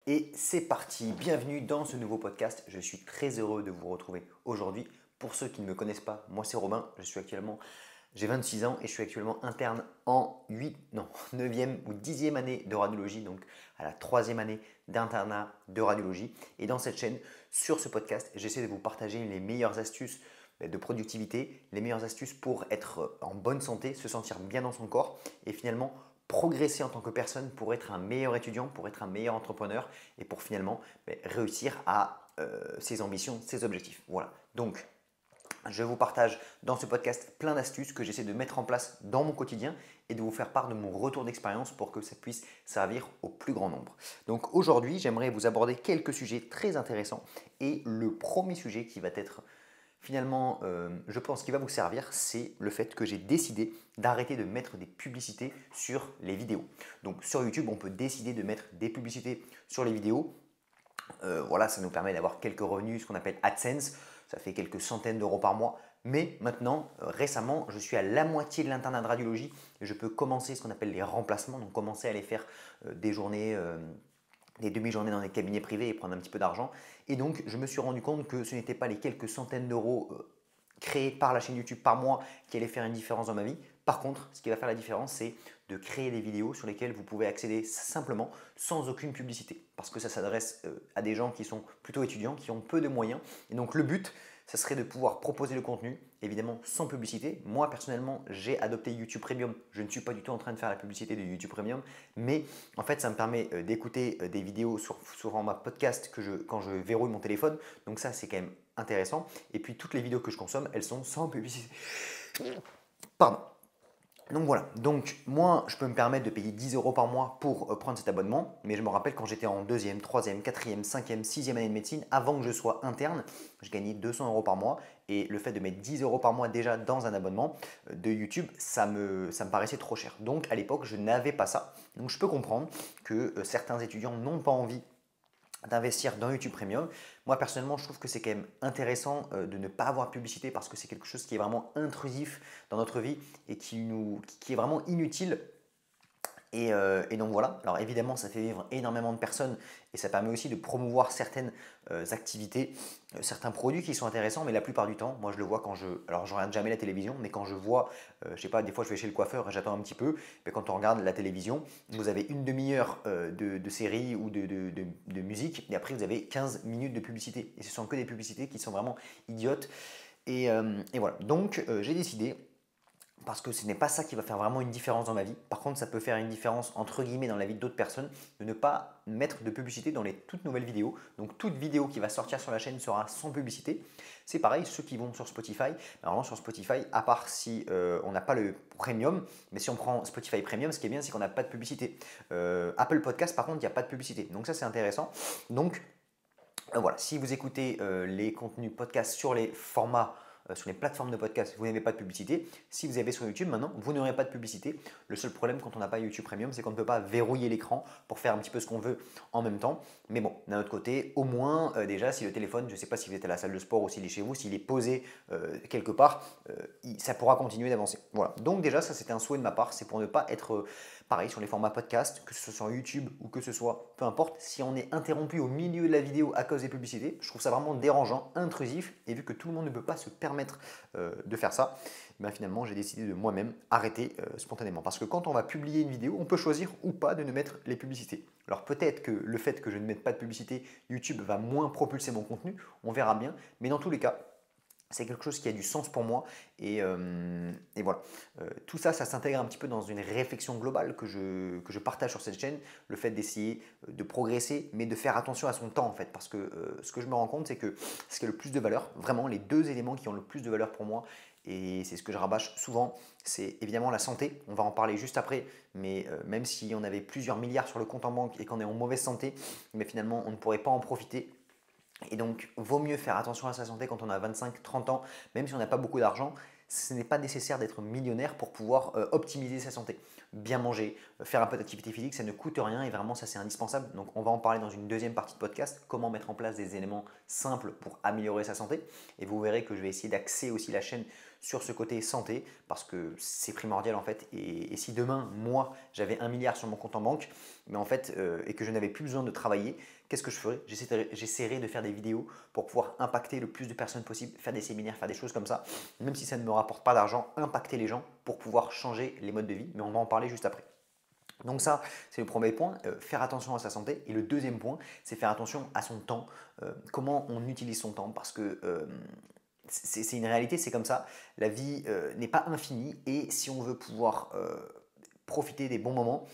Et c'est parti, bienvenue dans ce nouveau podcast. Je suis très heureux de vous retrouver aujourd'hui. Pour ceux qui ne me connaissent pas, moi c'est Robin, j'ai 26 ans et je suis actuellement interne en 9e ou 10e année de radiologie, donc à la 3e année d'internat de radiologie. Et dans cette chaîne, sur ce podcast, j'essaie de vous partager les meilleures astuces de productivité, les meilleures astuces pour être en bonne santé, se sentir bien dans son corps et finalement progresser en tant que personne pour être un meilleur étudiant, pour être un meilleur entrepreneur et pour finalement réussir à ses ambitions, ses objectifs. Voilà. Donc, je vous partage dans ce podcast plein d'astuces que j'essaie de mettre en place dans mon quotidien et de vous faire part de mon retour d'expérience pour que ça puisse servir au plus grand nombre. Donc aujourd'hui, j'aimerais vous aborder quelques sujets très intéressants et le premier sujet qui va être finalement, je pense qu'il va vous servir, c'est le fait que j'ai décidé d'arrêter de mettre des publicités sur les vidéos. Donc sur YouTube, on peut décider de mettre des publicités sur les vidéos. Voilà, ça nous permet d'avoir quelques revenus, ce qu'on appelle AdSense. Ça fait quelques centaines d'euros par mois. Mais maintenant, récemment, je suis à la moitié de l'internat de radiologie et je peux commencer ce qu'on appelle les remplacements, donc commencer à aller faire des journées, des demi-journées dans des cabinets privés et prendre un petit peu d'argent. Et donc, je me suis rendu compte que ce n'étaient pas les quelques centaines d'euros créés par la chaîne YouTube par mois qui allaient faire une différence dans ma vie. Par contre, ce qui va faire la différence, c'est de créer des vidéos sur lesquelles vous pouvez accéder simplement sans aucune publicité. Parce que ça s'adresse à des gens qui sont plutôt étudiants, qui ont peu de moyens. Et donc le but, ça serait de pouvoir proposer le contenu, évidemment sans publicité. Moi, personnellement, j'ai adopté YouTube Premium. Je ne suis pas du tout en train de faire la publicité de YouTube Premium, mais en fait, ça me permet d'écouter des vidéos sur format podcast quand je verrouille mon téléphone. Donc ça, c'est quand même intéressant. Et puis, toutes les vidéos que je consomme, elles sont sans publicité. Pardon. Donc voilà, donc moi je peux me permettre de payer 10 euros par mois pour prendre cet abonnement, mais je me rappelle quand j'étais en 2e, 3e, 4e, 5e, 6e année de médecine, avant que je sois interne, je gagnais 200 euros par mois et le fait de mettre 10 euros par mois déjà dans un abonnement de YouTube, ça me paraissait trop cher. Donc à l'époque je n'avais pas ça, donc je peux comprendre que certains étudiants n'ont pas envie d'investir dans YouTube Premium. Moi personnellement je trouve que c'est quand même intéressant de ne pas avoir de publicité parce que c'est quelque chose qui est vraiment intrusif dans notre vie et qui est vraiment inutile. Et donc voilà, alors évidemment ça fait vivre énormément de personnes et ça permet aussi de promouvoir certaines activités, certains produits qui sont intéressants, mais la plupart du temps, moi je le vois alors je regarde jamais la télévision, mais quand je vois, je sais pas, des fois je vais chez le coiffeur et j'attends un petit peu, mais quand on regarde la télévision, vous avez une demi-heure de série ou de musique et après vous avez 15 minutes de publicité et ce sont que des publicités qui sont vraiment idiotes et voilà, donc j'ai décidé parce que ce n'est pas ça qui va faire vraiment une différence dans ma vie. Par contre, ça peut faire une différence entre guillemets dans la vie d'autres personnes de ne pas mettre de publicité dans les toutes nouvelles vidéos. Donc toute vidéo qui va sortir sur la chaîne sera sans publicité. C'est pareil, ceux qui vont sur Spotify. Normalement sur Spotify, à part si on n'a pas le premium, mais si on prend Spotify Premium, ce qui est bien, c'est qu'on n'a pas de publicité. Apple Podcast, par contre, il n'y a pas de publicité. Donc ça, c'est intéressant. Donc voilà, si vous écoutez les contenus podcast sur les formats sur les plateformes de podcast, vous n'avez pas de publicité. Si vous avez sur YouTube maintenant, vous n'aurez pas de publicité. Le seul problème quand on n'a pas YouTube Premium, c'est qu'on ne peut pas verrouiller l'écran pour faire un petit peu ce qu'on veut en même temps. Mais bon, d'un autre côté, au moins déjà, si le téléphone, je ne sais pas si vous êtes à la salle de sport ou s'il est chez vous, s'il est posé quelque part, ça pourra continuer d'avancer. Voilà. Donc déjà, ça c'était un souhait de ma part, c'est pour ne pas être pareil sur les formats podcast, que ce soit sur YouTube ou que ce soit, peu importe, si on est interrompu au milieu de la vidéo à cause des publicités, je trouve ça vraiment dérangeant, intrusif, et vu que tout le monde ne peut pas se permettre de faire ça, ben finalement j'ai décidé de moi-même arrêter spontanément. Parce que quand on va publier une vidéo, on peut choisir ou pas de ne mettre les publicités. Alors peut-être que le fait que je ne mette pas de publicité, YouTube va moins propulser mon contenu, on verra bien, mais dans tous les cas, c'est quelque chose qui a du sens pour moi et voilà. Tout ça, ça s'intègre un petit peu dans une réflexion globale que je partage sur cette chaîne, le fait d'essayer de progresser, mais de faire attention à son temps en fait, parce que ce que je me rends compte, c'est que ce qui a le plus de valeur, vraiment les deux éléments qui ont le plus de valeur pour moi, et c'est ce que je rabâche souvent, c'est évidemment la santé, on va en parler juste après, mais même si on avait plusieurs milliards sur le compte en banque et qu'on est en mauvaise santé, mais finalement on ne pourrait pas en profiter. Et donc, vaut mieux faire attention à sa santé quand on a 25-30 ans, même si on n'a pas beaucoup d'argent. Ce n'est pas nécessaire d'être millionnaire pour pouvoir optimiser sa santé. Bien manger, faire un peu d'activité physique, ça ne coûte rien et vraiment ça c'est indispensable. Donc on va en parler dans une deuxième partie de podcast, comment mettre en place des éléments simples pour améliorer sa santé. Et vous verrez que je vais essayer d'axer aussi la chaîne sur ce côté santé parce que c'est primordial en fait. Et si demain, moi, j'avais 1 milliard sur mon compte en banque, mais en fait, et que je n'avais plus besoin de travailler, qu'est-ce que je ferai? J'essaierai de faire des vidéos pour pouvoir impacter le plus de personnes possible, faire des séminaires, faire des choses comme ça, même si ça ne me rapporte pas d'argent, impacter les gens pour pouvoir changer les modes de vie, mais on va en parler juste après. Donc ça, c'est le premier point, faire attention à sa santé. Et le deuxième point, c'est faire attention à son temps, comment on utilise son temps, parce que c'est une réalité, c'est comme ça. La vie n'est pas infinie et si on veut pouvoir profiter des bons moments,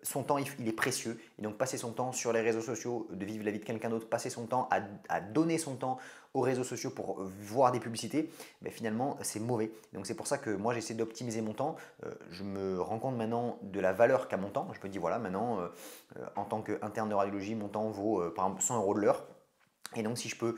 son temps il est précieux. Et donc passer son temps sur les réseaux sociaux, de vivre la vie de quelqu'un d'autre, passer son temps à donner son temps aux réseaux sociaux pour voir des publicités, ben finalement c'est mauvais. Donc c'est pour ça que moi j'essaie d'optimiser mon temps. Je me rends compte maintenant de la valeur qu'a mon temps. Je me dis voilà, maintenant en tant qu'interne de radiologie, mon temps vaut par exemple 100 € de l'heure. Et donc si je peux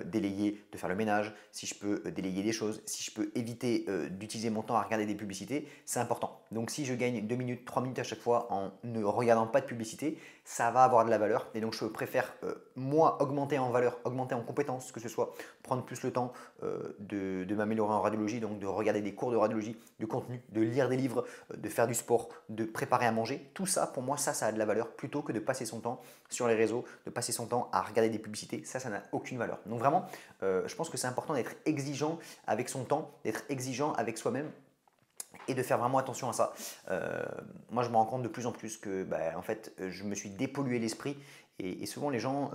déléguer de faire le ménage, si je peux déléguer des choses, si je peux éviter d'utiliser mon temps à regarder des publicités, c'est important. Donc si je gagne 2 minutes, 3 minutes à chaque fois en ne regardant pas de publicité, ça va avoir de la valeur. Et donc je préfère moi augmenter en valeur, augmenter en compétences, que ce soit prendre plus le temps de m'améliorer en radiologie, donc de regarder des cours de radiologie, de contenu, de lire des livres, de faire du sport, de préparer à manger. Tout ça, pour moi, ça a de la valeur plutôt que de passer son temps sur les réseaux, de passer son temps à regarder des publicités. Ça n'a aucune valeur. Donc vraiment, je pense que c'est important d'être exigeant avec son temps, d'être exigeant avec soi-même et de faire vraiment attention à ça. Moi, je me rends compte de plus en plus que en fait, je me suis dépollué l'esprit et souvent les gens,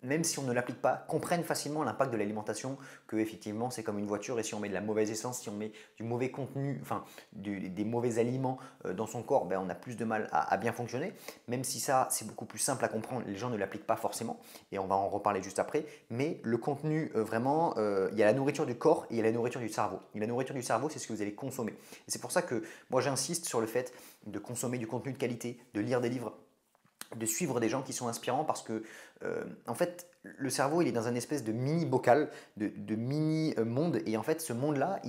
même si on ne l'applique pas, comprennent facilement l'impact de l'alimentation, que effectivement c'est comme une voiture et si on met de la mauvaise essence, si on met du mauvais contenu, enfin des mauvais aliments dans son corps, on a plus de mal à bien fonctionner. Même si ça c'est beaucoup plus simple à comprendre, les gens ne l'appliquent pas forcément et on va en reparler juste après. Mais le contenu vraiment, il y a la nourriture du corps et il y a la nourriture du cerveau. Et la nourriture du cerveau, c'est ce que vous allez consommer. Et c'est pour ça que moi j'insiste sur le fait de consommer du contenu de qualité, de lire des livres, de suivre des gens qui sont inspirants parce que en fait le cerveau il est dans un espèce de mini bocal, de mini monde et en fait ce monde là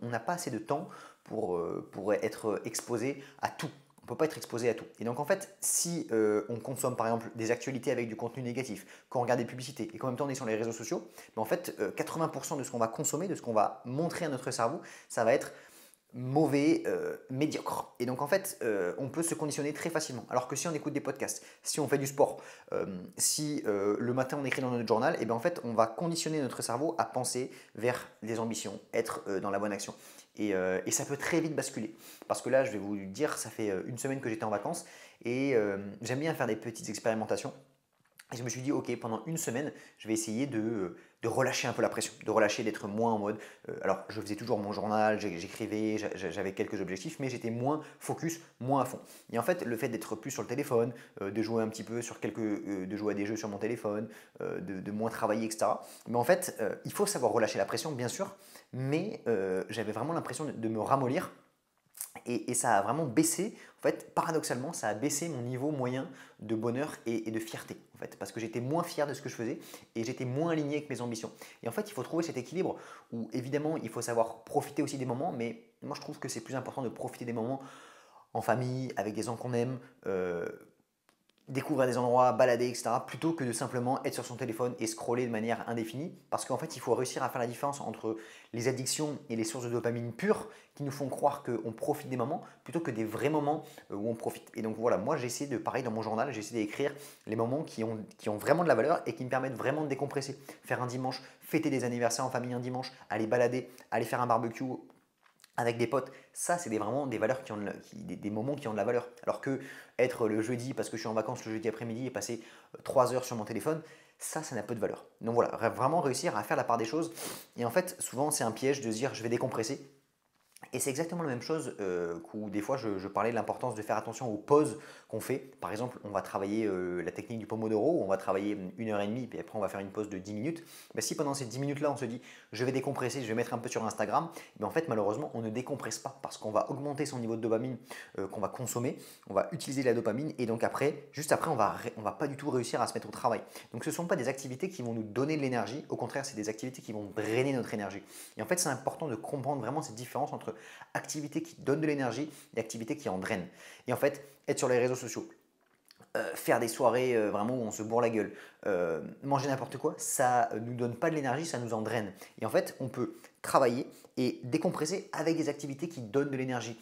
on n'a pas assez de temps pour être exposé à tout. On ne peut pas être exposé à tout. Et donc en fait, si on consomme par exemple des actualités avec du contenu négatif, qu'on regarde des publicités et qu'en même temps on est sur les réseaux sociaux, en fait 80% de ce qu'on va consommer, de ce qu'on va montrer à notre cerveau, ça va être mauvais, médiocre. Et donc en fait, on peut se conditionner très facilement. Alors que si on écoute des podcasts, si on fait du sport, si le matin on écrit dans notre journal, et bien en fait on va conditionner notre cerveau à penser vers des ambitions, être dans la bonne action. Et ça peut très vite basculer. Parce que là, je vais vous dire, ça fait une semaine que j'étais en vacances et j'aime bien faire des petites expérimentations. Et je me suis dit, ok, pendant une semaine, je vais essayer de relâcher un peu la pression, de relâcher, d'être moins en mode. Alors, je faisais toujours mon journal, j'écrivais, j'avais quelques objectifs, mais j'étais moins focus, moins à fond. Et en fait, le fait d'être plus sur le téléphone, de jouer un petit peu sur de jouer à des jeux sur mon téléphone, de moins travailler, etc. Mais en fait, il faut savoir relâcher la pression, bien sûr, mais j'avais vraiment l'impression de me ramollir et ça a vraiment baissé, en fait, paradoxalement, ça a baissé mon niveau moyen de bonheur et de fierté, en fait, parce que j'étais moins fier de ce que je faisais et j'étais moins aligné avec mes ambitions. Et en fait, il faut trouver cet équilibre où, évidemment, il faut savoir profiter aussi des moments, mais moi, je trouve que c'est plus important de profiter des moments en famille, avec des gens qu'on aime, découvrir des endroits, balader, etc., plutôt que de simplement être sur son téléphone et scroller de manière indéfinie. Parce qu'en fait, il faut réussir à faire la différence entre les addictions et les sources de dopamine pures qui nous font croire qu'on profite des moments plutôt que des vrais moments où on profite. Et donc voilà, moi j'essaie de, pareil dans mon journal, j'essaie d'écrire les moments qui ont vraiment de la valeur et qui me permettent vraiment de décompresser. Faire un dimanche, fêter des anniversaires en famille un dimanche, aller balader, aller faire un barbecue avec des potes, ça c'est vraiment des valeurs des moments qui ont de la valeur. Alors que être le jeudi parce que je suis en vacances le jeudi après-midi et passer 3 heures sur mon téléphone, ça n'a peu de valeur. Donc voilà, vraiment réussir à faire la part des choses. Et en fait, souvent c'est un piège de se dire je vais décompresser. Et c'est exactement la même chose où des fois je parlais de l'importance de faire attention aux pauses qu'on fait. Par exemple, on va travailler la technique du Pomodoro, où on va travailler 1 heure et demie, puis après on va faire une pause de 10 minutes. Si pendant ces 10 minutes-là on se dit je vais décompresser, je vais mettre un peu sur Instagram, en fait malheureusement on ne décompresse pas parce qu'on va augmenter son niveau de dopamine qu'on va consommer, on va utiliser la dopamine et donc après, juste après on va pas du tout réussir à se mettre au travail. Donc ce ne sont pas des activités qui vont nous donner de l'énergie, au contraire c'est des activités qui vont drainer notre énergie. Et en fait c'est important de comprendre vraiment cette différence entre activités qui donnent de l'énergie et activités qui en drainent. Et en fait, être sur les réseaux sociaux, faire des soirées vraiment où on se bourre la gueule, manger n'importe quoi, ça ne nous donne pas de l'énergie, ça nous en draine. Et en fait, on peut travailler et décompresser avec des activités qui donnent de l'énergie.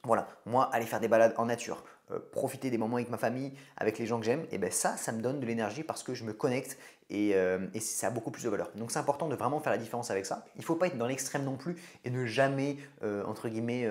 Voilà, moi, aller faire des balades en nature, profiter des moments avec ma famille, avec les gens que j'aime, et ben ça me donne de l'énergie parce que je me connecte et ça a beaucoup plus de valeur. Donc c'est important de vraiment faire la différence avec ça. Il ne faut pas être dans l'extrême non plus et ne jamais, entre guillemets,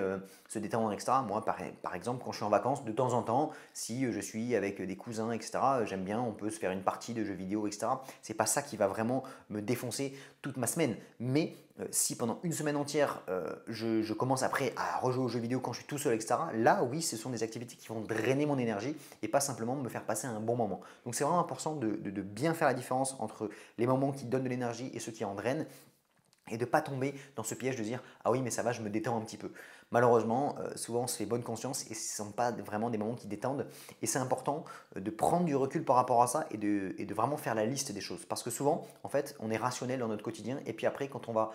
se détendre, etc. Moi, par exemple, quand je suis en vacances, de temps en temps, si je suis avec des cousins, etc., j'aime bien, on peut se faire une partie de jeux vidéo, etc. C'est pas ça qui va vraiment me défoncer toute ma semaine. Mais si pendant une semaine entière, je commence après à rejouer aux jeux vidéo quand je suis tout seul, etc., là, oui, ce sont des activités qui vont drainer mon énergie et pas simplement me faire passer un bon moment. Donc c'est vraiment important de bien faire la différence entre les moments qui donnent de l'énergie et ceux qui en drainent et de ne pas tomber dans ce piège de dire « Ah oui, mais ça va, je me détends un petit peu ». Malheureusement, souvent on se fait bonne conscience et ce ne sont pas vraiment des moments qui détendent. Et c'est important de prendre du recul par rapport à ça et de vraiment faire la liste des choses. Parce que souvent, en fait, on est rationnel dans notre quotidien et puis après, quand on va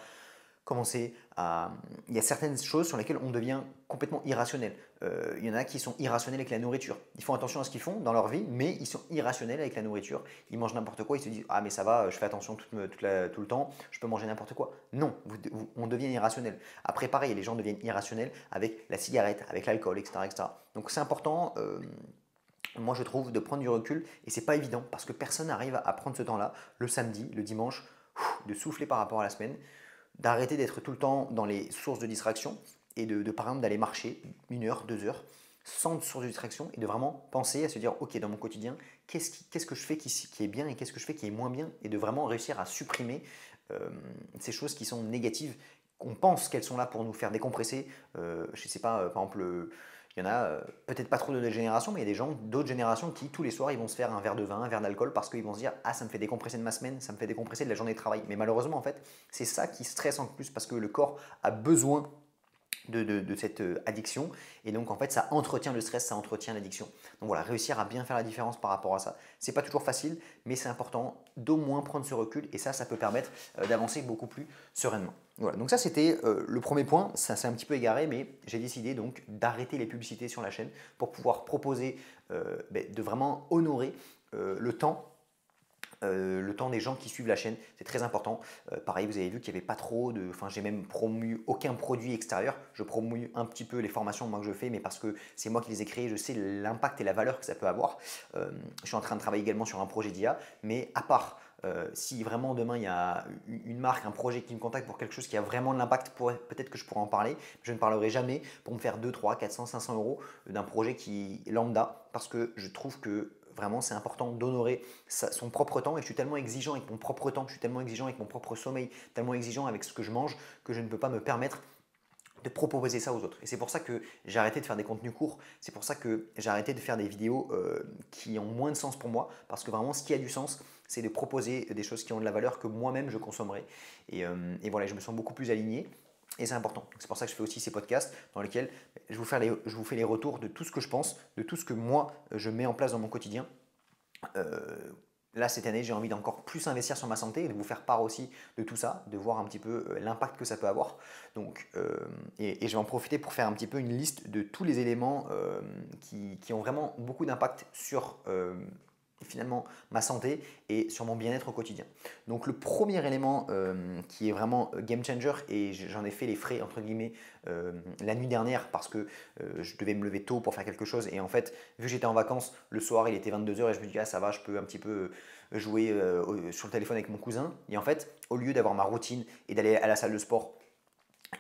commencer à... Il y a certaines choses sur lesquelles on devient complètement irrationnel. Il y en a qui sont irrationnels avec la nourriture. Ils font attention à ce qu'ils font dans leur vie, mais ils sont irrationnels avec la nourriture. Ils mangent n'importe quoi, ils se disent « Ah mais ça va, je fais attention tout le temps, je peux manger n'importe quoi ». Non, on devient irrationnel. Après pareil, les gens deviennent irrationnels avec la cigarette, avec l'alcool, etc., etc. Donc c'est important... moi, je trouve de prendre du recul et c'est pas évident parce que personne n'arrive à prendre ce temps-là, le samedi, le dimanche, de souffler par rapport à la semaine, d'arrêter d'être tout le temps dans les sources de distraction et par exemple d'aller marcher 1 heure, 2 heures sans source de distraction et de vraiment penser à se dire ok, dans mon quotidien, qu'est-ce que je fais qui est bien et qu'est-ce que je fais qui est moins bien et de vraiment réussir à supprimer ces choses qui sont négatives, qu'on pense qu'elles sont là pour nous faire décompresser. Je ne sais pas, par exemple, il y en a peut-être pas trop de notre génération, mais il y a des gens d'autres générations qui tous les soirs ils vont se faire un verre de vin, un verre d'alcool parce qu'ils vont se dire ah, ça me fait décompresser de ma semaine, ça me fait décompresser de la journée de travail. Mais malheureusement en fait c'est ça qui stresse en plus parce que le corps a besoin de cette addiction et donc en fait ça entretient le stress, ça entretient l'addiction. Donc voilà, réussir à bien faire la différence par rapport à ça, c'est pas toujours facile, mais c'est important d'au moins prendre ce recul et ça peut permettre d'avancer beaucoup plus sereinement. Voilà, donc ça c'était le premier point, ça s'est un petit peu égaré, mais j'ai décidé donc d'arrêter les publicités sur la chaîne pour pouvoir proposer de vraiment honorer le temps des gens qui suivent la chaîne, c'est très important. Pareil, vous avez vu qu'il n'y avait pas trop de... Enfin, j'ai même promu aucun produit extérieur. Je promue un petit peu les formations moi, que je fais, mais parce que c'est moi qui les ai créées, je sais l'impact et la valeur que ça peut avoir. Je suis en train de travailler également sur un projet d'IA, mais à part... si vraiment demain il y a une marque, un projet qui me contacte pour quelque chose qui a vraiment de l'impact, peut-être que je pourrais en parler. Je ne parlerai jamais pour me faire 2, 3, 400, 500 euros d'un projet qui est lambda parce que je trouve que vraiment, c'est important d'honorer son propre temps et je suis tellement exigeant avec mon propre temps, je suis tellement exigeant avec mon propre sommeil, tellement exigeant avec ce que je mange que je ne peux pas me permettre de proposer ça aux autres. Et c'est pour ça que j'ai arrêté de faire des contenus courts, c'est pour ça que j'ai arrêté de faire des vidéos qui ont moins de sens pour moi, parce que vraiment ce qui a du sens, c'est de proposer des choses qui ont de la valeur que moi-même je consommerai. Et voilà, je me sens beaucoup plus aligné. Et c'est important. C'est pour ça que je fais aussi ces podcasts dans lesquels je vous fais les retours de tout ce que je pense, de tout ce que moi je mets en place dans mon quotidien. Là, cette année, j'ai envie d'encore plus investir sur ma santé et de vous faire part aussi de tout ça, de voir un petit peu l'impact que ça peut avoir. Donc, et je vais en profiter pour faire un petit peu une liste de tous les éléments qui ont vraiment beaucoup d'impact sur finalement ma santé et sur mon bien-être au quotidien. Donc le premier élément qui est vraiment game changer et j'en ai fait les frais entre guillemets la nuit dernière parce que je devais me lever tôt pour faire quelque chose et en fait vu que j'étais en vacances le soir il était 22 h et je me dis ah ça va je peux un petit peu jouer sur le téléphone avec mon cousin et en fait au lieu d'avoir ma routine et d'aller à la salle de sport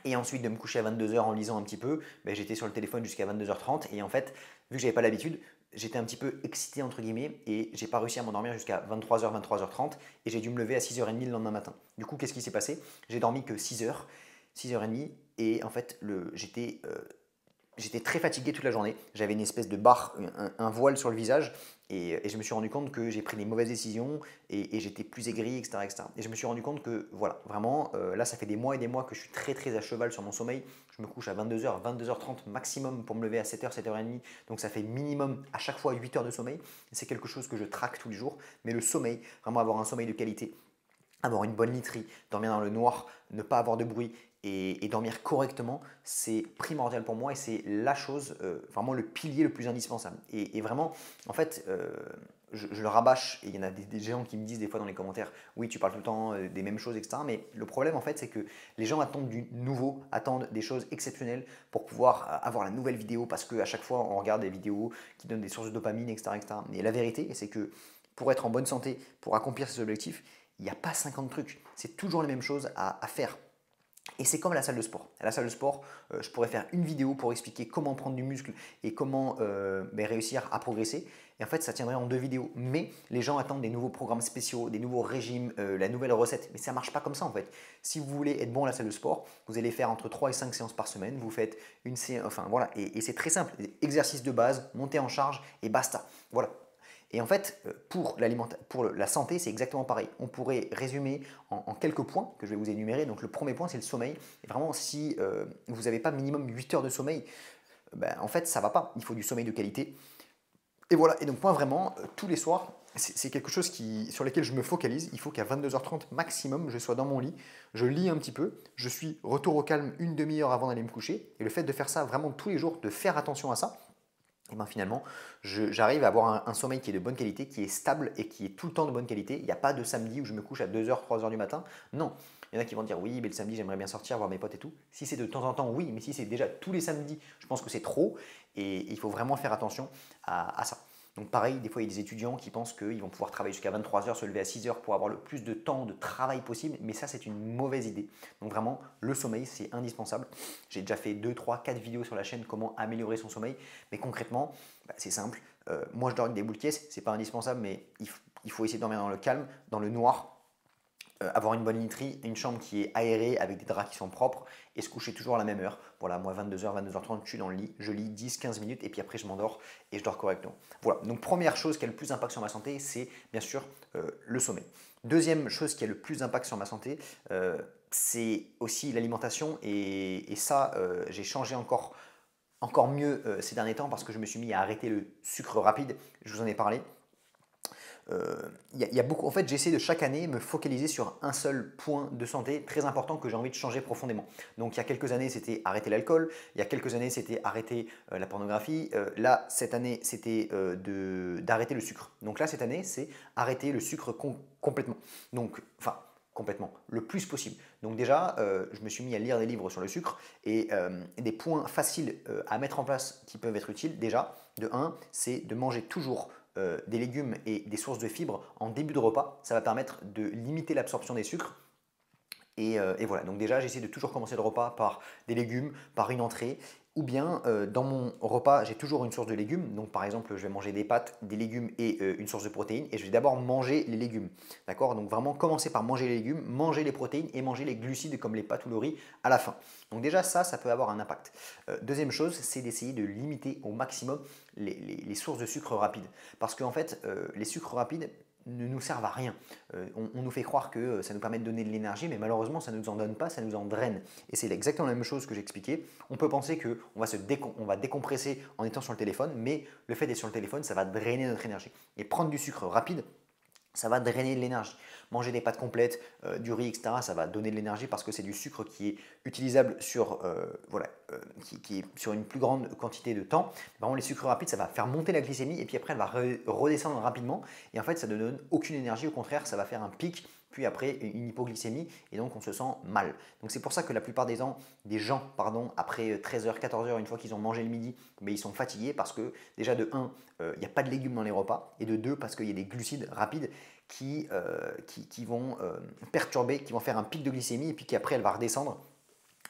et ensuite de me coucher à 22 h en lisant un petit peu, ben, j'étais sur le téléphone jusqu'à 22 h 30 et en fait vu que j'avais pas l'habitude j'étais un petit peu excité entre guillemets et j'ai pas réussi à m'endormir jusqu'à 23 h 23 h 30 et j'ai dû me lever à 6 h 30 le lendemain matin. Du coup, qu'est-ce qui s'est passé? J'ai dormi que 6 heures, 6 h 30 et en fait, j'étais très fatigué toute la journée. J'avais une espèce de barre, un voile sur le visage et je me suis rendu compte que j'ai pris les mauvaises décisions et j'étais plus aigri, etc., etc. Et je me suis rendu compte que voilà, vraiment, là, ça fait des mois et des mois que je suis très très à cheval sur mon sommeil. Je me couche à 22 h, 22 h 30 maximum pour me lever à 7 h, 7 h 30. Donc ça fait minimum à chaque fois 8 heures de sommeil. C'est quelque chose que je traque tous les jours. Mais le sommeil, vraiment avoir un sommeil de qualité, avoir une bonne literie, dormir dans le noir, ne pas avoir de bruit et dormir correctement, c'est primordial pour moi et c'est la chose, vraiment le pilier le plus indispensable. Et vraiment, en fait, je le rabâche, et il y en a des gens qui me disent des fois dans les commentaires, oui, tu parles tout le temps des mêmes choses, etc. Mais le problème, en fait, c'est que les gens attendent du nouveau, attendent des choses exceptionnelles pour pouvoir avoir la nouvelle vidéo, parce qu'à chaque fois, on regarde des vidéos qui donnent des sources de dopamine, etc. etc. Et la vérité, c'est que pour être en bonne santé, pour accomplir ses objectifs, il n'y a pas 50 trucs. C'est toujours les mêmes choses à faire. Et c'est comme à la salle de sport. À la salle de sport, je pourrais faire une vidéo pour expliquer comment prendre du muscle et comment réussir à progresser. Et en fait, ça tiendrait en 2 vidéos. Mais les gens attendent des nouveaux programmes spéciaux, des nouveaux régimes, la nouvelle recette. Mais ça ne marche pas comme ça en fait. Si vous voulez être bon à la salle de sport, vous allez faire entre 3 et 5 séances par semaine. Vous faites une séance, enfin voilà. Et c'est très simple. Exercice de base, montée en charge et basta. Voilà. Et en fait, pour la santé, c'est exactement pareil. On pourrait résumer en quelques points que je vais vous énumérer. Donc le premier point, c'est le sommeil. Et vraiment, si vous n'avez pas minimum 8 heures de sommeil, en fait, ça ne va pas. Il faut du sommeil de qualité. Et voilà. Et donc moi, vraiment, tous les soirs, c'est quelque chose sur lequel je me focalise. Il faut qu'à 22h30 maximum, je sois dans mon lit. Je lis un petit peu. Je suis retour au calme une demi-heure avant d'aller me coucher. Et le fait de faire ça vraiment tous les jours, de faire attention à ça, et ben finalement, j'arrive à avoir un sommeil qui est de bonne qualité, qui est stable et qui est tout le temps de bonne qualité. Il n'y a pas de samedi où je me couche à 2h, 3h du matin. Non. Il y en a qui vont dire oui, mais le samedi, j'aimerais bien sortir, voir mes potes et tout. Si c'est de temps en temps, oui, mais si c'est déjà tous les samedis, je pense que c'est trop. Et il faut vraiment faire attention à ça. Donc pareil, des fois il y a des étudiants qui pensent qu'ils vont pouvoir travailler jusqu'à 23h, se lever à 6h pour avoir le plus de temps de travail possible, mais ça c'est une mauvaise idée. Donc vraiment, le sommeil c'est indispensable. J'ai déjà fait 2, 3, 4 vidéos sur la chaîne comment améliorer son sommeil, mais concrètement, c'est simple. Moi je dors avec des boules de caisse, c'est pas indispensable, mais il faut essayer de dormir dans le calme, dans le noir. Avoir une bonne literie, une chambre qui est aérée avec des draps qui sont propres et se coucher toujours à la même heure. Voilà, moi 22h, 22h30, je suis dans le lit, je lis 10-15 minutes et puis après je m'endors et je dors correctement. Voilà, donc première chose qui a le plus d'impact sur ma santé, c'est bien sûr le sommeil. Deuxième chose qui a le plus d'impact sur ma santé, c'est aussi l'alimentation et ça, j'ai changé encore mieux ces derniers temps parce que je me suis mis à arrêter le sucre rapide, je vous en ai parlé. Y a beaucoup, en fait, j'essaie de chaque année me focaliser sur un seul point de santé très important que j'ai envie de changer profondément. Donc, il y a quelques années, c'était arrêter l'alcool. Il y a quelques années, c'était arrêter la pornographie. Là, cette année, c'était d'arrêter le sucre. Donc là, cette année, c'est arrêter le sucre complètement. Donc, enfin, complètement, le plus possible. Donc déjà, je me suis mis à lire des livres sur le sucre et des points faciles à mettre en place qui peuvent être utiles. Déjà, de 1, c'est de manger toujours des légumes et des sources de fibres en début de repas. Ça va permettre de limiter l'absorption des sucres. Et voilà, donc déjà j'essaie de toujours commencer le repas par des légumes, par une entrée, ou bien dans mon repas j'ai toujours une source de légumes, donc par exemple je vais manger des pâtes, des légumes et une source de protéines, et je vais d'abord manger les légumes, d'accord? Donc vraiment commencer par manger les légumes, manger les protéines et manger les glucides comme les pâtes ou le riz à la fin. Donc déjà ça peut avoir un impact. Deuxième chose, c'est d'essayer de limiter au maximum les sources de sucre rapide, parce qu'en fait les sucres rapides ne nous servent à rien. On nous fait croire que ça nous permet de donner de l'énergie, mais malheureusement, ça ne nous en donne pas, ça nous en draine. Et c'est exactement la même chose que j'expliquais. On peut penser qu'on va décompresser en étant sur le téléphone, mais le fait d'être sur le téléphone, ça va drainer notre énergie. Et prendre du sucre rapide, ça va drainer de l'énergie. Manger des pâtes complètes, du riz, etc., ça va donner de l'énergie parce que c'est du sucre qui est utilisable qui est sur une plus grande quantité de temps. Par contre, les sucres rapides, ça va faire monter la glycémie et puis après, elle va redescendre rapidement. Et en fait, ça ne donne aucune énergie. Au contraire, ça va faire un pic, puis après une hypoglycémie et donc on se sent mal. Donc c'est pour ça que la plupart des gens, après 13h, 14h, une fois qu'ils ont mangé le midi, mais ils sont fatigués parce que déjà de 1, il n'y a pas de légumes dans les repas et de 2, parce qu'il y a des glucides rapides qui vont perturber, qui vont faire un pic de glycémie et puis qu'après elle va redescendre.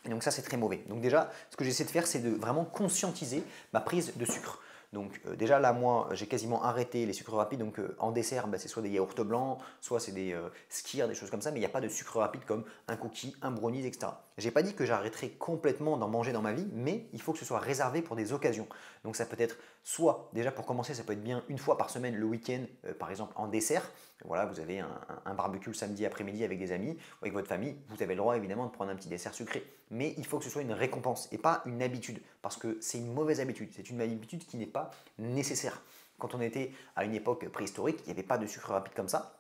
Et donc ça c'est très mauvais. Donc déjà ce que j'essaie de faire c'est de vraiment conscientiser ma prise de sucre. Donc déjà là moi j'ai quasiment arrêté les sucres rapides, donc en dessert c'est soit des yaourts blancs, soit c'est des skyrs, des choses comme ça, mais il n'y a pas de sucre rapide comme un cookie, un brownies, etc. J'ai pas dit que j'arrêterai complètement d'en manger dans ma vie, mais il faut que ce soit réservé pour des occasions. Donc ça peut être soit, déjà pour commencer, ça peut être bien une fois par semaine le week-end, par exemple en dessert. Voilà, vous avez un barbecue le samedi après-midi avec des amis ou avec votre famille, vous avez le droit évidemment de prendre un petit dessert sucré. Mais il faut que ce soit une récompense et pas une habitude, parce que c'est une mauvaise habitude, c'est une habitude qui n'est pas nécessaire. Quand on était à une époque préhistorique, il n'y avait pas de sucre rapide comme ça.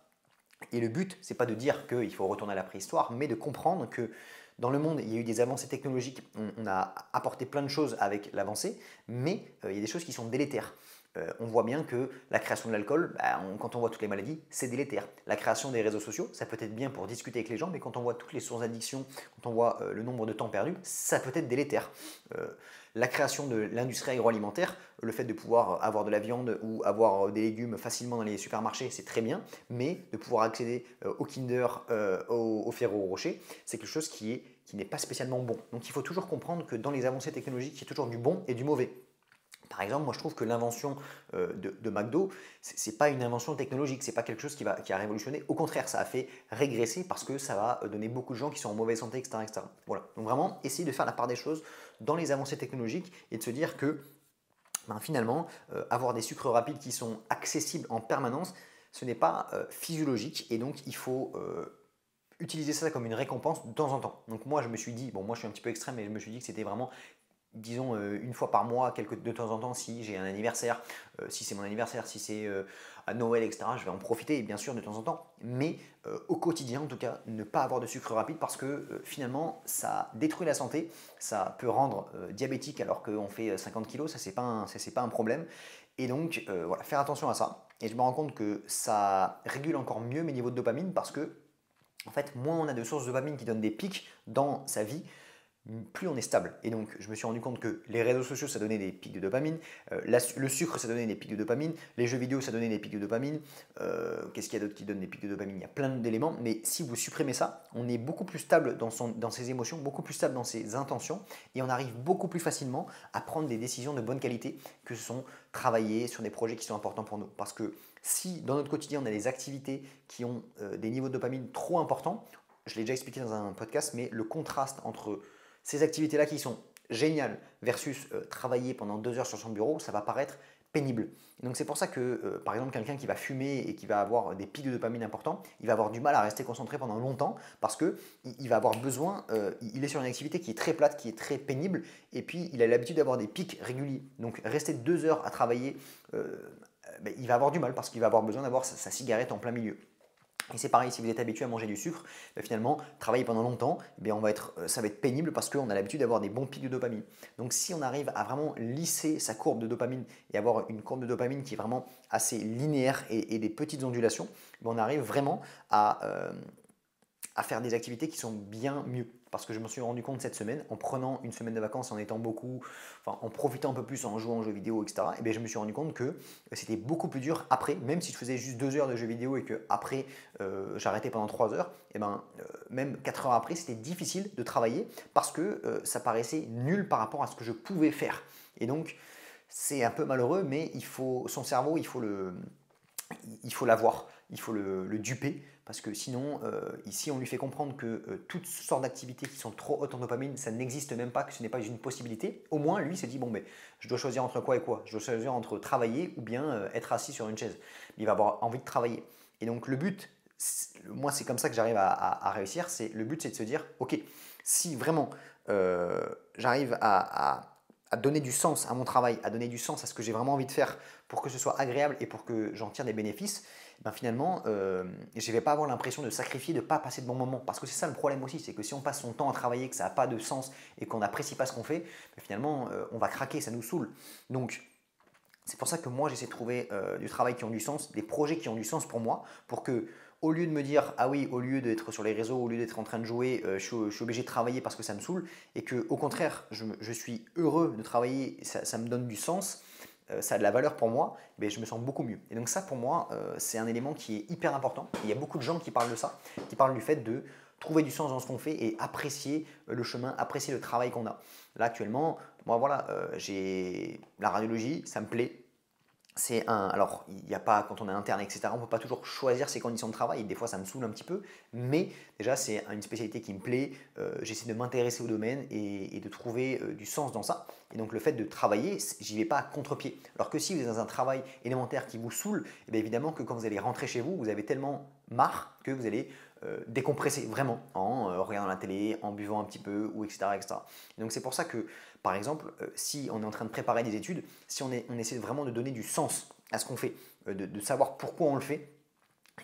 Et le but, c'est pas de dire qu'il faut retourner à la préhistoire, mais de comprendre que dans le monde, il y a eu des avancées technologiques, on a apporté plein de choses avec l'avancée, mais il y a des choses qui sont délétères. on voit bien que la création de l'alcool, quand on voit toutes les maladies, c'est délétère. La création des réseaux sociaux, ça peut être bien pour discuter avec les gens, mais quand on voit toutes les sources d'addiction, quand on voit le nombre de temps perdu, ça peut être délétère. La création de l'industrie agroalimentaire, le fait de pouvoir avoir de la viande ou avoir des légumes facilement dans les supermarchés, c'est très bien, mais de pouvoir accéder au Kinder, au Ferrero Rocher, c'est quelque chose qui n'est pas spécialement bon. Donc il faut toujours comprendre que dans les avancées technologiques, il y a toujours du bon et du mauvais. Par exemple, moi je trouve que l'invention de McDo, ce n'est pas une invention technologique, ce n'est pas quelque chose qui a révolutionné. Au contraire, ça a fait régresser parce que ça va donner beaucoup de gens qui sont en mauvaise santé, etc., etc. Voilà. Donc vraiment, essayer de faire la part des choses dans les avancées technologiques et de se dire que finalement, avoir des sucres rapides qui sont accessibles en permanence, ce n'est pas physiologique et donc il faut utiliser ça comme une récompense de temps en temps. Donc moi je me suis dit, bon moi je suis un petit peu extrême, mais je me suis dit que c'était vraiment disons une fois par mois, de temps en temps, si j'ai un anniversaire, si c'est mon anniversaire, si c'est à Noël, etc., je vais en profiter, bien sûr, de temps en temps. Mais au quotidien, en tout cas, ne pas avoir de sucre rapide parce que finalement, ça détruit la santé, ça peut rendre diabétique alors qu'on fait 50 kilos, ça, c'est pas un problème. Et donc, voilà, faire attention à ça. Et je me rends compte que ça régule encore mieux mes niveaux de dopamine parce que, en fait, moins on a de sources de dopamine qui donnent des pics dans sa vie, plus on est stable. Et donc, je me suis rendu compte que les réseaux sociaux, ça donnait des pics de dopamine, le sucre, ça donnait des pics de dopamine, les jeux vidéo, ça donnait des pics de dopamine. Qu'est-ce qu'il y a d'autre qui donne des pics de dopamine? Il y a plein d'éléments, mais si vous supprimez ça, on est beaucoup plus stable dans ses émotions, beaucoup plus stable dans ses intentions, et on arrive beaucoup plus facilement à prendre des décisions de bonne qualité, que ce sont travailler sur des projets qui sont importants pour nous. Parce que si dans notre quotidien, on a des activités qui ont des niveaux de dopamine trop importants, je l'ai déjà expliqué dans un podcast, mais le contraste entre ces activités-là qui sont géniales versus travailler pendant 2 heures sur son bureau, ça va paraître pénible. Et donc c'est pour ça que, par exemple, quelqu'un qui va fumer et qui va avoir des pics de dopamine importants, il va avoir du mal à rester concentré pendant longtemps parce qu'il va avoir besoin, il est sur une activité qui est très plate, qui est très pénible, et puis il a l'habitude d'avoir des pics réguliers. Donc rester 2 heures à travailler, il va avoir du mal parce qu'il va avoir besoin d'avoir sa cigarette en plein milieu. Et c'est pareil, si vous êtes habitué à manger du sucre, finalement, travailler pendant longtemps, ça va être pénible parce qu'on a l'habitude d'avoir des bons pics de dopamine. Donc si on arrive à vraiment lisser sa courbe de dopamine et avoir une courbe de dopamine qui est vraiment assez linéaire et des petites ondulations, on arrive vraiment à faire des activités qui sont bien mieux. Parce que je me suis rendu compte cette semaine, en prenant une semaine de vacances, en profitant un peu plus, en jouant aux jeux vidéo, etc., et bien je me suis rendu compte que c'était beaucoup plus dur après, même si je faisais juste 2 heures de jeux vidéo et que après j'arrêtais pendant 3 heures, même 4 heures après, c'était difficile de travailler parce que ça paraissait nul par rapport à ce que je pouvais faire. Et donc, c'est un peu malheureux, mais son cerveau, il faut l'avoir, il faut le duper, parce que sinon, si on lui fait comprendre que toutes sortes d'activités qui sont trop hautes en dopamine, ça n'existe même pas, que ce n'est pas une possibilité, au moins lui se dit, bon, je dois choisir entre quoi et quoi? Je dois choisir entre travailler ou bien être assis sur une chaise. Il va avoir envie de travailler. Et donc le but, moi c'est comme ça que j'arrive à réussir, le but c'est de se dire, ok, si vraiment j'arrive à donner du sens à mon travail, à donner du sens à ce que j'ai vraiment envie de faire pour que ce soit agréable et pour que j'en tire des bénéfices, finalement, je ne vais pas avoir l'impression de sacrifier, de ne pas passer de bons moments. Parce que c'est ça le problème aussi, c'est que si on passe son temps à travailler, que ça n'a pas de sens et qu'on n'apprécie pas ce qu'on fait, finalement, on va craquer, ça nous saoule. Donc, c'est pour ça que moi, j'essaie de trouver du travail qui ont du sens, des projets qui ont du sens pour moi, pour que, au lieu de me dire, ah oui, au lieu d'être sur les réseaux, au lieu d'être en train de jouer, je suis obligé de travailler parce que ça me saoule, et que au contraire, je suis heureux de travailler, ça me donne du sens, ça a de la valeur pour moi, je me sens beaucoup mieux. Et donc ça, pour moi, c'est un élément qui est hyper important. Il y a beaucoup de gens qui parlent de ça, qui parlent du fait de trouver du sens dans ce qu'on fait et apprécier le chemin, apprécier le travail qu'on a. Là, actuellement, moi, voilà, j'ai la radiologie, ça me plaît. Alors, il n'y a pas, quand on est interne, etc., on ne peut pas toujours choisir ses conditions de travail. Des fois, ça me saoule un petit peu. Mais déjà, c'est une spécialité qui me plaît. J'essaie de m'intéresser au domaine et de trouver du sens dans ça. Et donc, le fait de travailler, j'y vais pas à contre-pied. Alors que si vous êtes dans un travail élémentaire qui vous saoule, évidemment que quand vous allez rentrer chez vous, vous avez tellement marre que vous allez décompresser vraiment en regardant la télé, en buvant un petit peu, ou etc. etc. Et donc, c'est pour ça que par exemple, si on est en train de préparer des études, si on essaie vraiment de donner du sens à ce qu'on fait, de savoir pourquoi on le fait,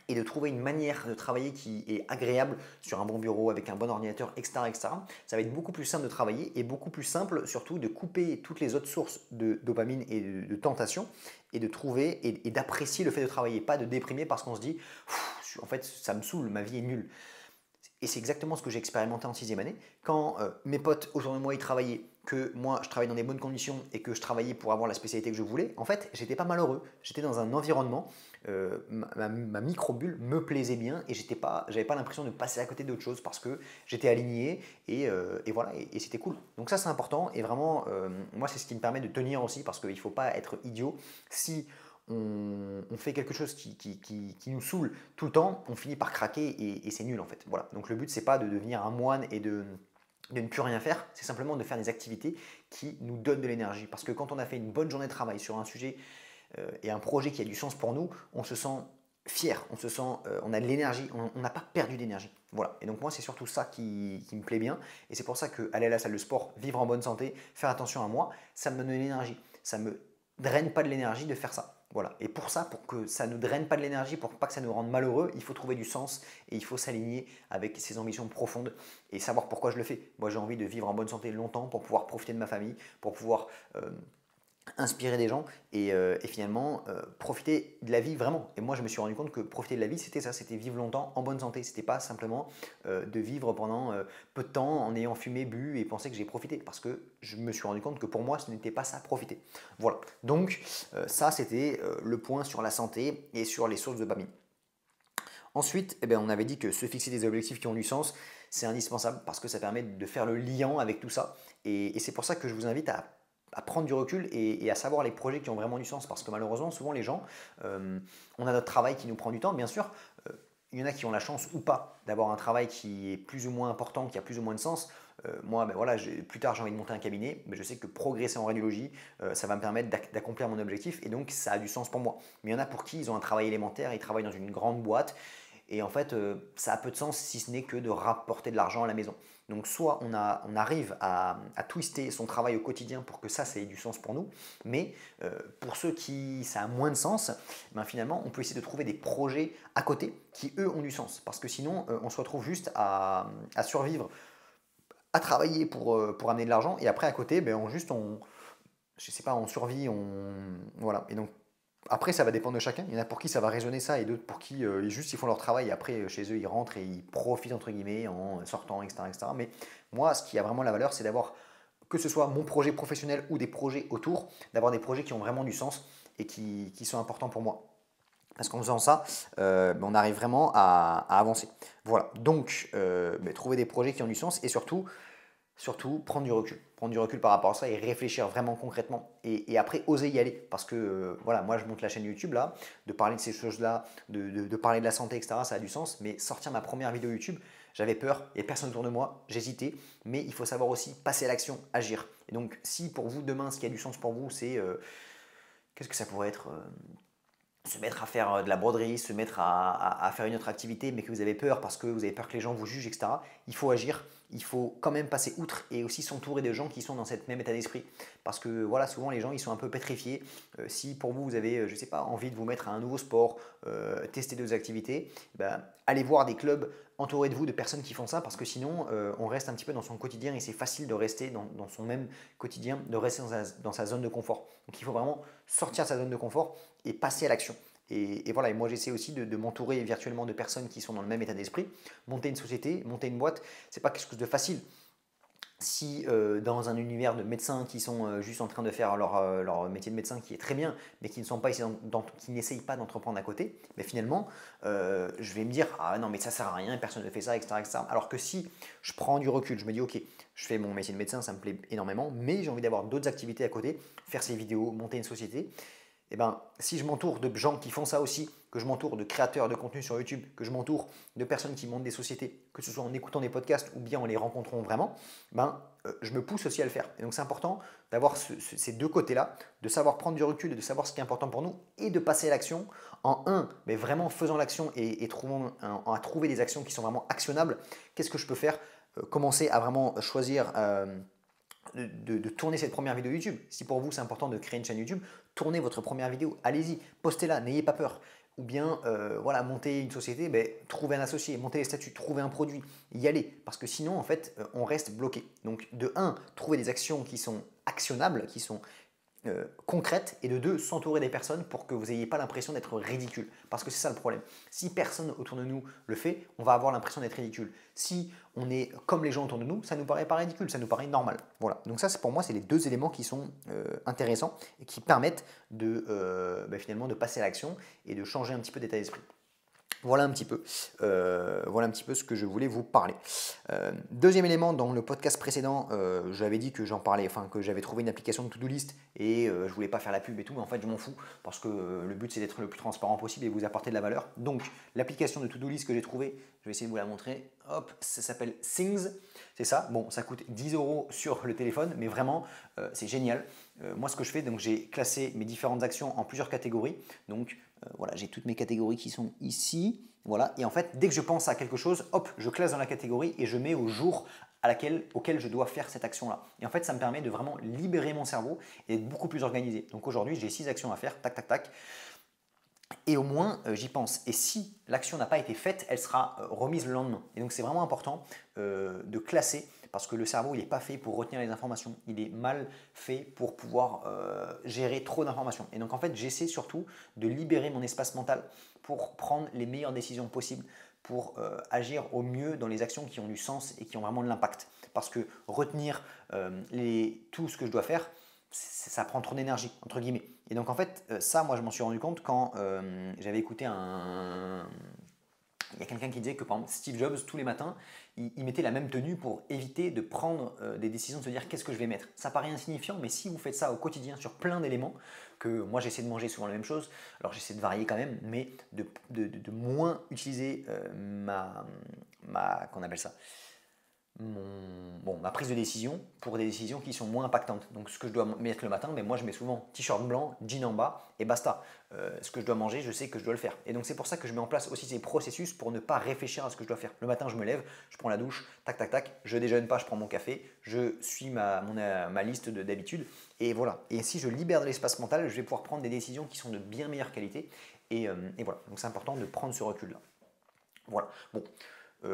et de trouver une manière de travailler qui est agréable sur un bon bureau avec un bon ordinateur, etc., etc., ça va être beaucoup plus simple de travailler et beaucoup plus simple surtout de couper toutes les autres sources de dopamine et de tentation et de trouver et d'apprécier le fait de travailler, pas de déprimer parce qu'on se dit en fait ça me saoule, ma vie est nulle. Et c'est exactement ce que j'ai expérimenté en sixième année. Quand mes potes autour de moi ils travaillaient, que moi je travaillais dans des bonnes conditions et que je travaillais pour avoir la spécialité que je voulais, en fait j'étais pas malheureux. J'étais dans un environnement, ma micro-bulle me plaisait bien et j'avais pas l'impression de passer à côté d'autre chose parce que j'étais aligné et voilà, et c'était cool. Donc ça c'est important et vraiment, moi c'est ce qui me permet de tenir aussi parce qu'il ne faut pas être idiot. Si on fait quelque chose qui nous saoule tout le temps, on finit par craquer et c'est nul en fait. Voilà. Donc le but c'est pas de devenir un moine et de ne plus rien faire, c'est simplement de faire des activités qui nous donnent de l'énergie. Parce que quand on a fait une bonne journée de travail sur un sujet et un projet qui a du sens pour nous, on se sent fier, on se sent, on a de l'énergie, on n'a pas perdu d'énergie. Voilà. Et donc moi c'est surtout ça qui me plaît bien. Et c'est pour ça que aller à la salle de sport, vivre en bonne santé, faire attention à moi, ça me donne de l'énergie. Ça me draine pas de l'énergie de faire ça. Voilà. Et pour ça, pour que ça ne draine pas de l'énergie, pour pas que ça nous rende malheureux, il faut trouver du sens et il faut s'aligner avec ses ambitions profondes et savoir pourquoi je le fais. Moi, j'ai envie de vivre en bonne santé longtemps pour pouvoir profiter de ma famille, pour pouvoir inspirer des gens et finalement profiter de la vie vraiment. Et moi, je me suis rendu compte que profiter de la vie, c'était ça, c'était vivre longtemps en bonne santé. C'était pas simplement de vivre pendant peu de temps en ayant fumé, bu et pensé que j'ai profité. Parce que je me suis rendu compte que pour moi, ce n'était pas ça, profiter. Voilà. Donc, ça, c'était le point sur la santé et sur les sources de dopamine. Ensuite, eh bien, on avait dit que se fixer des objectifs qui ont du sens, c'est indispensable parce que ça permet de faire le lien avec tout ça. Et c'est pour ça que je vous invite à prendre du recul et à savoir les projets qui ont vraiment du sens. Parce que malheureusement, souvent les gens, on a notre travail qui nous prend du temps, bien sûr. Il y en a qui ont la chance ou pas d'avoir un travail qui est plus ou moins important, qui a plus ou moins de sens. Moi, ben voilà, plus tard j'ai envie de monter un cabinet, mais je sais que progresser en radiologie, ça va me permettre d'accomplir mon objectif et donc ça a du sens pour moi. Mais il y en a pour qui ils ont un travail élémentaire, ils travaillent dans une grande boîte et en fait ça a peu de sens si ce n'est que de rapporter de l'argent à la maison. Donc soit on arrive à twister son travail au quotidien pour que ça ait du sens pour nous, mais pour ceux qui ça a moins de sens, ben finalement on peut essayer de trouver des projets à côté qui eux ont du sens. Parce que sinon on se retrouve juste à survivre, à travailler pour amener de l'argent et après à côté ben je sais pas, on survit, voilà. Et donc après, ça va dépendre de chacun. Il y en a pour qui ça va résonner ça et d'autres pour qui juste ils font leur travail et après chez eux ils rentrent et ils profitent entre guillemets en sortant, etc., etc. Mais moi, ce qui a vraiment la valeur, c'est d'avoir, que ce soit mon projet professionnel ou des projets autour, d'avoir des projets qui ont vraiment du sens et qui sont importants pour moi. Parce qu'en faisant ça, on arrive vraiment à avancer. Voilà, donc trouver des projets qui ont du sens et surtout prendre du recul. Prendre du recul par rapport à ça et réfléchir vraiment concrètement. Et après, oser y aller. Parce que voilà, moi je monte la chaîne YouTube là, de parler de ces choses-là, de parler de la santé, etc. Ça a du sens. Mais sortir ma première vidéo YouTube, j'avais peur, il n'y a personne autour de moi, j'hésitais. Mais il faut savoir aussi passer à l'action, agir. Et donc si pour vous demain, ce qui a du sens pour vous, c'est qu'est-ce que ça pourrait être se mettre à faire de la broderie, se mettre à faire une autre activité, mais que vous avez peur parce que vous avez peur que les gens vous jugent, etc. Il faut agir, il faut quand même passer outre et aussi s'entourer de gens qui sont dans cette même état d'esprit. Parce que voilà, souvent les gens ils sont un peu pétrifiés. Si pour vous, vous avez, je sais pas, envie de vous mettre à un nouveau sport, tester d'autres activités, ben, allez voir des clubs entourés de vous de personnes qui font ça parce que sinon on reste un petit peu dans son quotidien et c'est facile de rester dans son même quotidien, de rester dans sa zone de confort. Donc il faut vraiment sortir de sa zone de confort et passer à l'action. Et voilà, et moi j'essaie aussi de m'entourer virtuellement de personnes qui sont dans le même état d'esprit. Monter une société, monter une boîte, c'est pas quelque chose de facile. Si dans un univers de médecins qui sont juste en train de faire leur métier de médecin qui est très bien, mais qui n'essayent pas d'entreprendre à côté, mais finalement, je vais me dire ah non mais ça sert à rien, personne ne fait ça, etc., etc. Alors que si je prends du recul, je me dis ok, je fais mon métier de médecin, ça me plaît énormément, mais j'ai envie d'avoir d'autres activités à côté, faire ces vidéos, monter une société, eh ben, si je m'entoure de gens qui font ça aussi, que je m'entoure de créateurs de contenu sur YouTube, que je m'entoure de personnes qui montent des sociétés, que ce soit en écoutant des podcasts ou bien en les rencontrant vraiment, je me pousse aussi à le faire. Et donc c'est important d'avoir ces deux côtés-là, de savoir prendre du recul et de savoir ce qui est important pour nous et de passer à l'action mais vraiment faisant l'action et à trouver des actions qui sont vraiment actionnables. Qu'est-ce que je peux faire? Commencer à vraiment choisir de tourner cette première vidéo YouTube. Si pour vous c'est important de créer une chaîne YouTube, tournez votre première vidéo, allez-y, postez-la, n'ayez pas peur. ou bien voilà, monter une société, ben, trouver un associé, monter les statuts, trouver un produit, y aller. Parce que sinon, en fait, on reste bloqué. Donc, de un, trouver des actions qui sont actionnables, qui sont concrètes, et de deux, s'entourer des personnes pour que vous n'ayez pas l'impression d'être ridicule. Parce que c'est ça le problème. Si personne autour de nous le fait, on va avoir l'impression d'être ridicule. Si on est comme les gens autour de nous, ça ne nous paraît pas ridicule, ça nous paraît normal. Voilà. Donc ça, pour moi, c'est les deux éléments qui sont intéressants et qui permettent de finalement de passer à l'action et de changer un petit peu d'état d'esprit. Voilà un petit peu ce que je voulais vous parler. Deuxième élément, dans le podcast précédent, j'avais dit que j'en parlais, enfin que j'avais trouvé une application de to-do list et je voulais pas faire la pub et tout, mais en fait je m'en fous parce que le but c'est d'être le plus transparent possible et vous apporter de la valeur. Donc l'application de to-do list que j'ai trouvée, je vais essayer de vous la montrer. Hop, ça s'appelle Things, c'est ça. Bon, ça coûte 10 € sur le téléphone, mais vraiment c'est génial. Moi ce que je fais, donc j'ai classé mes différentes actions en plusieurs catégories. Donc voilà, j'ai toutes mes catégories qui sont ici. Voilà, et en fait, dès que je pense à quelque chose, hop, je classe dans la catégorie et je mets au jour auquel je dois faire cette action-là. Et en fait, ça me permet de vraiment libérer mon cerveau et d'être beaucoup plus organisé. Donc aujourd'hui, j'ai 6 actions à faire, tac, tac, tac. Et au moins, j'y pense. Et si l'action n'a pas été faite, elle sera remise le lendemain. Et donc, c'est vraiment important de classer parce que le cerveau, il n'est pas fait pour retenir les informations. Il est mal fait pour pouvoir gérer trop d'informations. Et donc, en fait, j'essaie surtout de libérer mon espace mental pour prendre les meilleures décisions possibles, pour agir au mieux dans les actions qui ont du sens et qui ont vraiment de l'impact. Parce que retenir tout ce que je dois faire, ça prend trop d'énergie, entre guillemets. Et donc en fait, ça, moi, je m'en suis rendu compte quand j'avais écouté il y a quelqu'un qui disait que par exemple Steve Jobs, tous les matins, il mettait la même tenue pour éviter de prendre des décisions, de se dire qu'est-ce que je vais mettre. Ça paraît insignifiant, mais si vous faites ça au quotidien sur plein d'éléments, que moi j'essaie de manger souvent la même chose, alors j'essaie de varier quand même, mais de moins utiliser qu'on appelle ça, ma prise de décision pour des décisions qui sont moins impactantes. Donc ce que je dois mettre le matin, mais moi je mets souvent t-shirt blanc, jean en bas et basta. Ce que je dois manger, je sais que je dois le faire. Et donc c'est pour ça que je mets en place aussi ces processus pour ne pas réfléchir à ce que je dois faire. Le matin je me lève, je prends la douche, tac tac tac, je déjeune pas, je prends mon café, je suis ma liste d'habitude et voilà. Et si je libère de l'espace mental, je vais pouvoir prendre des décisions qui sont de bien meilleure qualité et voilà. Donc c'est important de prendre ce recul là. Voilà. Bon.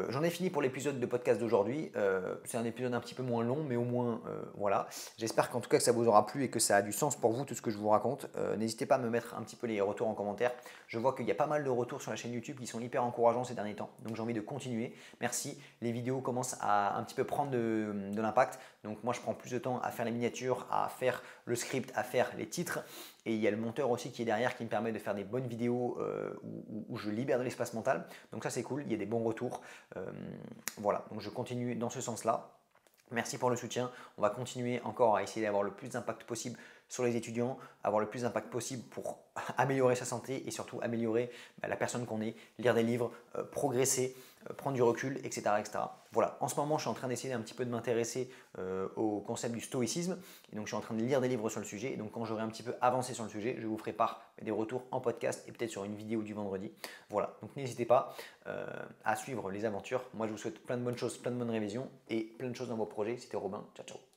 J'en ai fini pour l'épisode de podcast d'aujourd'hui. C'est un épisode un petit peu moins long, mais au moins, voilà. J'espère qu'en tout cas que ça vous aura plu et que ça a du sens pour vous tout ce que je vous raconte. N'hésitez pas à me mettre un petit peu les retours en commentaire. Je vois qu'il y a pas mal de retours sur la chaîne YouTube qui sont hyper encourageants ces derniers temps. Donc j'ai envie de continuer. Merci. Les vidéos commencent à un petit peu prendre de l'impact. Donc moi je prends plus de temps à faire les miniatures, à faire le script, à faire les titres. Et il y a le monteur aussi qui est derrière qui me permet de faire des bonnes vidéos où je libère de l'espace mental. Donc ça c'est cool, il y a des bons retours. Voilà, donc je continue dans ce sens-là. Merci pour le soutien. On va continuer encore à essayer d'avoir le plus d'impact possible sur les étudiants, avoir le plus d'impact possible pour améliorer sa santé et surtout améliorer la personne qu'on est, lire des livres, progresser, prendre du recul, etc., etc. Voilà, en ce moment, je suis en train d'essayer un petit peu de m'intéresser au concept du stoïcisme. Et donc, je suis en train de lire des livres sur le sujet. Et donc, quand j'aurai un petit peu avancé sur le sujet, je vous ferai part des retours en podcast et peut-être sur une vidéo du vendredi. Voilà, donc n'hésitez pas à suivre les aventures. Moi, je vous souhaite plein de bonnes choses, plein de bonnes révisions et plein de choses dans vos projets. C'était Robin. Ciao, ciao.